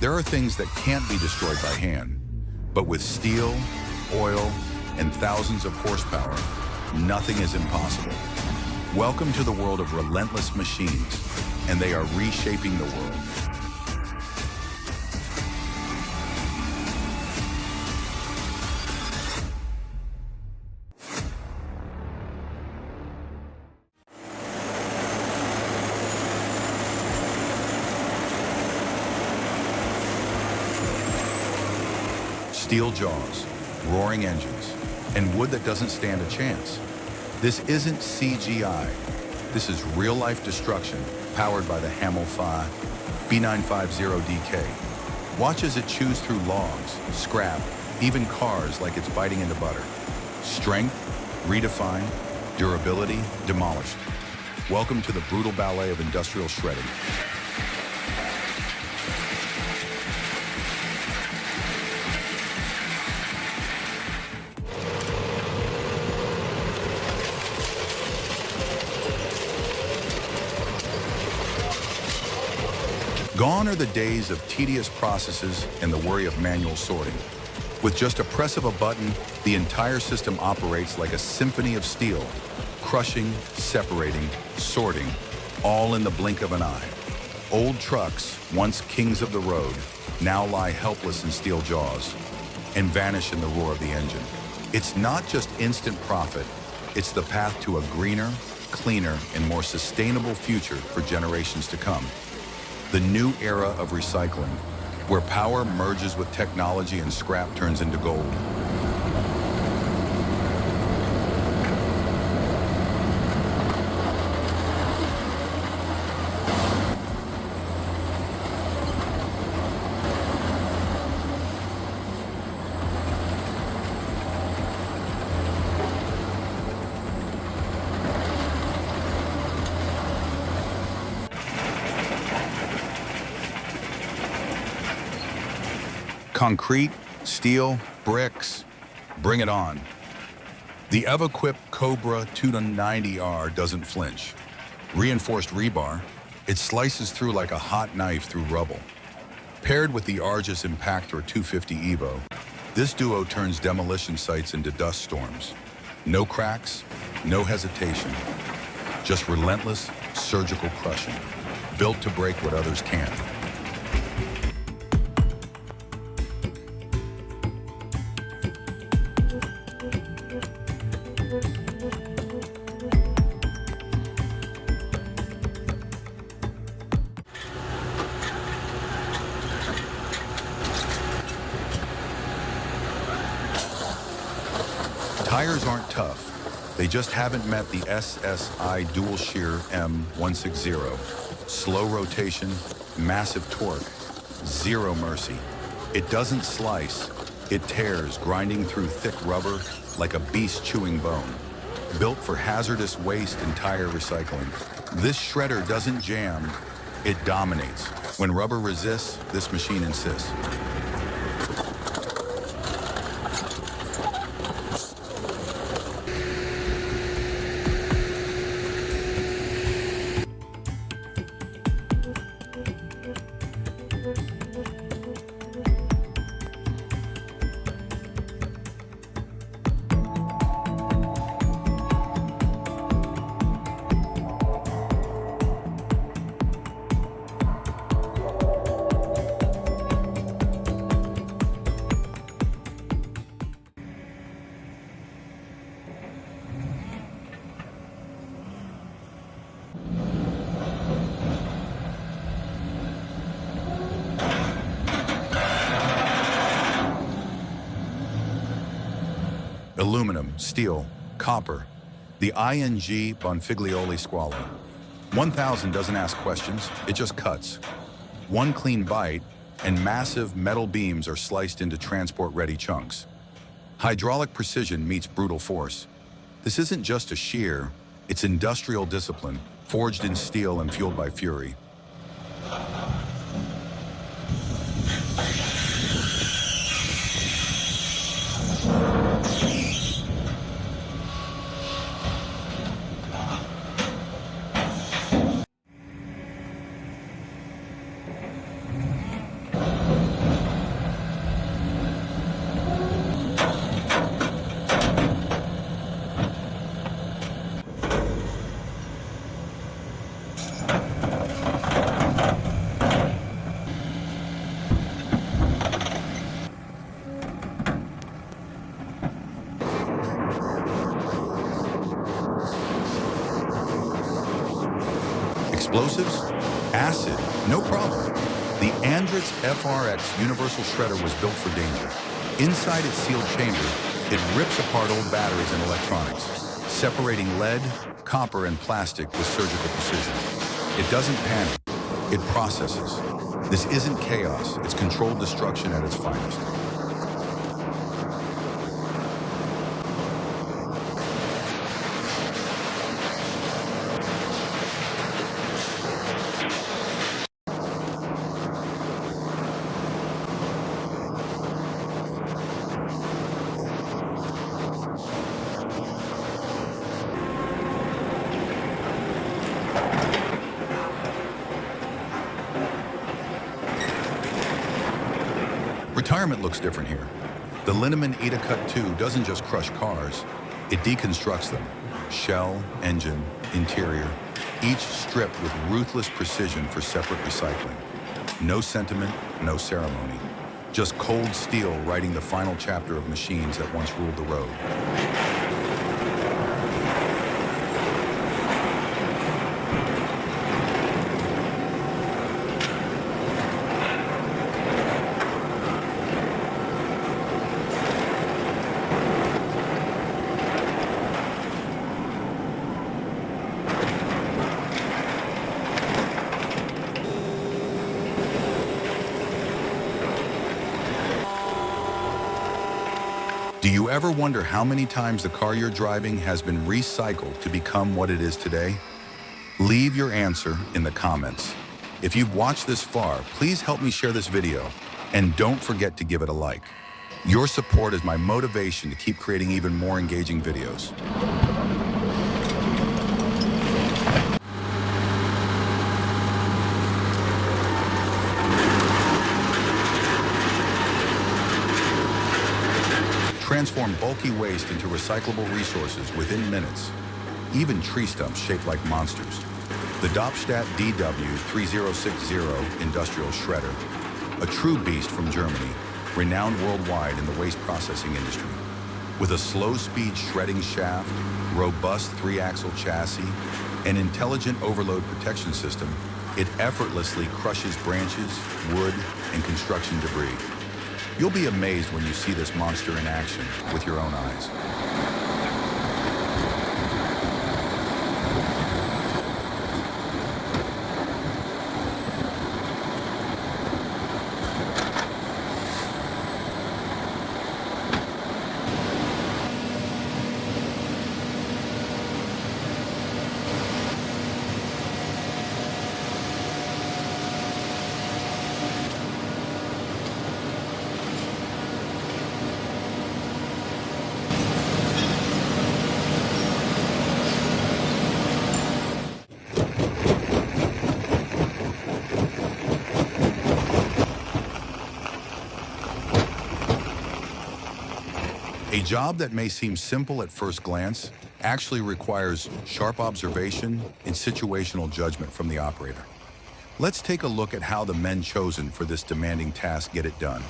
There are things that can't be destroyed by hand, but with steel, oil, and thousands of horsepower, nothing is impossible. Welcome to the world of relentless machines, and they are reshaping the world. Steel jaws, roaring engines, and wood that doesn't stand a chance. This isn't CGI. This is real-life destruction powered by the Hamel-Fa B950DK. Watch as it chews through logs, scrap, even cars like it's biting into butter. Strength, redefined, durability, demolished. Welcome to the brutal ballet of industrial shredding. Gone are the days of tedious processes and the worry of manual sorting. With just a press of a button, the entire system operates like a symphony of steel, crushing, separating, sorting, all in the blink of an eye. Old trucks, once kings of the road, now lie helpless in steel jaws and vanish in the roar of the engine. It's not just instant profit, it's the path to a greener, cleaner, and more sustainable future for generations to come. The new era of recycling, where power merges with technology and scrap turns into gold. Concrete, steel, bricks, bring it on. The Evaquip Cobra 290R doesn't flinch. Reinforced rebar, it slices through like a hot knife through rubble. Paired with the Argus Impactor 250 Evo, this duo turns demolition sites into dust storms. No cracks, no hesitation. Just relentless, surgical crushing, built to break what others can't. Tires aren't tough. They just haven't met the SSI Dual Shear M160. Slow rotation, massive torque, zero mercy. It doesn't slice, it tears, grinding through thick rubber like a beast chewing bone. Built for hazardous waste and tire recycling. This shredder doesn't jam, it dominates. When rubber resists, this machine insists. Aluminum, steel, copper. The ING Bonfiglioli Squalo. 1000 doesn't ask questions, it just cuts. One clean bite, and massive metal beams are sliced into transport-ready chunks. Hydraulic precision meets brutal force. This isn't just a shear, it's industrial discipline, forged in steel and fueled by fury. Explosives? Acid? No problem. The Andritz FRX Universal Shredder was built for danger. Inside its sealed chamber, it rips apart old batteries and electronics, separating lead, copper, and plastic with surgical precision. It doesn't panic. It processes. This isn't chaos. It's controlled destruction at its finest. Retirement looks different here. The Linneman Etacut 2 doesn't just crush cars, it deconstructs them. Shell, engine, interior, each stripped with ruthless precision for separate recycling. No sentiment, no ceremony. Just cold steel writing the final chapter of machines that once ruled the road. Do you ever wonder how many times the car you're driving has been recycled to become what it is today? Leave your answer in the comments. If you've watched this far, please help me share this video, and don't forget to give it a like. Your support is my motivation to keep creating even more engaging videos. Transform bulky waste into recyclable resources within minutes. Even tree stumps shaped like monsters. The Darmstadt DW3060 Industrial Shredder, a true beast from Germany, renowned worldwide in the waste processing industry. With a slow-speed shredding shaft, robust 3-axle chassis, and intelligent overload protection system, it effortlessly crushes branches, wood, and construction debris. You'll be amazed when you see this monster in action with your own eyes. A job that may seem simple at first glance actually requires sharp observation and situational judgment from the operator. Let's take a look at how the men chosen for this demanding task get it done.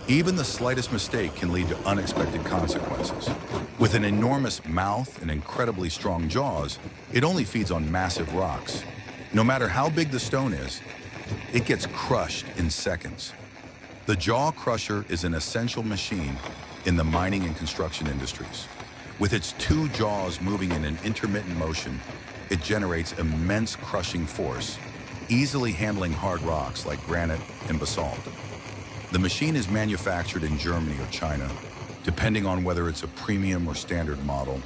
Even the slightest mistake can lead to unexpected consequences. With an enormous mouth and incredibly strong jaws, it only feeds on massive rocks. No matter how big the stone is, it gets crushed in seconds. The jaw crusher is an essential machine in the mining and construction industries. With its 2 jaws moving in an intermittent motion, it generates immense crushing force, easily handling hard rocks like granite and basalt. The machine is manufactured in Germany or China, depending on whether it's a premium or standard model.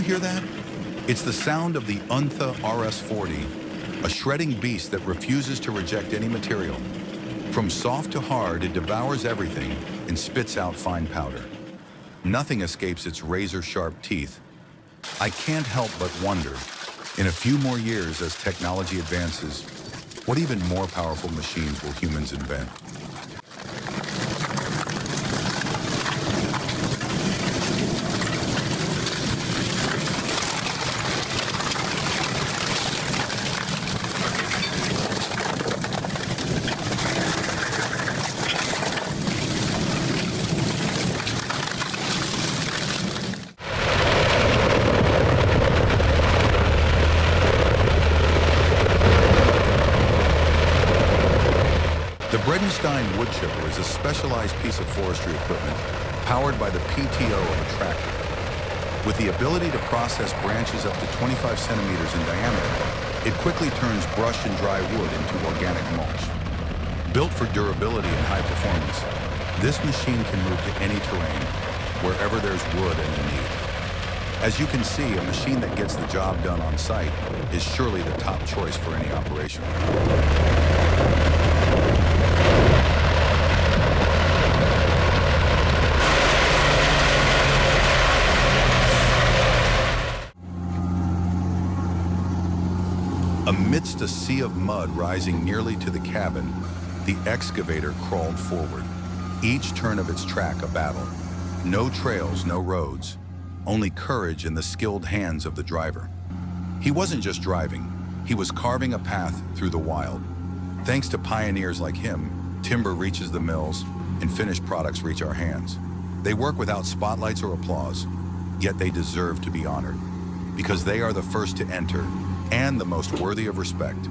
hear that? It's the sound of the Untha RS-40, a shredding beast that refuses to reject any material. From soft to hard, it devours everything and spits out fine powder. Nothing escapes its razor-sharp teeth. I can't help but wonder, in a few more years as technology advances, what even more powerful machines will humans invent? The Bredenstein wood chipper is a specialized piece of forestry equipment powered by the PTO of a tractor. With the ability to process branches up to 25 centimeters in diameter, it quickly turns brush and dry wood into organic mulch. Built for durability and high performance, this machine can move to any terrain, wherever there's wood and a need. As you can see, a machine that gets the job done on site is surely the top choice for any operation. Amidst a sea of mud rising nearly to the cabin, the excavator crawled forward, each turn of its track a battle. No trails, no roads, only courage in the skilled hands of the driver. He wasn't just driving, he was carving a path through the wild. Thanks to pioneers like him, timber reaches the mills and finished products reach our hands. They work without spotlights or applause, yet they deserve to be honored, because they are the first to enter and the most worthy of respect. The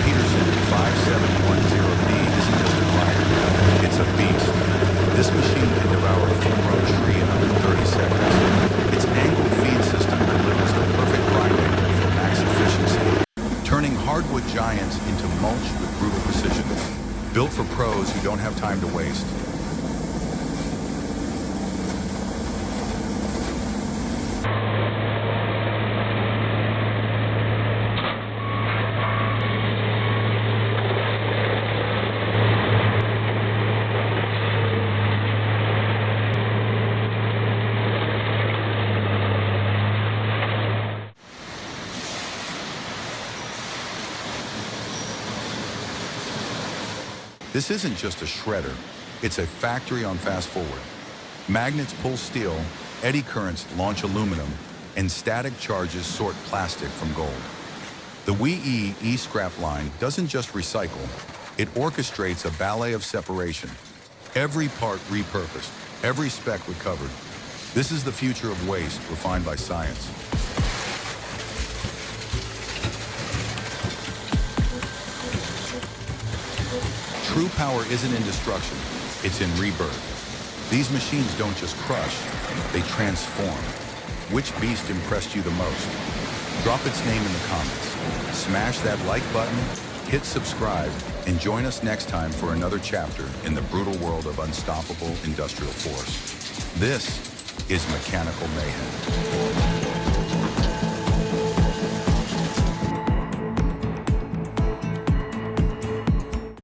Peterson 5710B isn't just a glider, it's a beast. This machine can devour a full-grown tree in under 30 seconds. Its angled feed system delivers the perfect grind angle for max efficiency, turning hardwood giants into mulch with brutal precision. Built for pros who don't have time to waste. This isn't just a shredder, it's a factory on fast forward. Magnets pull steel, eddy currents launch aluminum, and static charges sort plastic from gold. The WEE E-Scrap line doesn't just recycle, it orchestrates a ballet of separation. Every part repurposed, every spec recovered. This is the future of waste refined by science. True power isn't in destruction, it's in rebirth. These machines don't just crush, they transform. Which beast impressed you the most? Drop its name in the comments. Smash that like button, hit subscribe, and join us next time for another chapter in the brutal world of unstoppable industrial force. This is Mechanical Mayhem.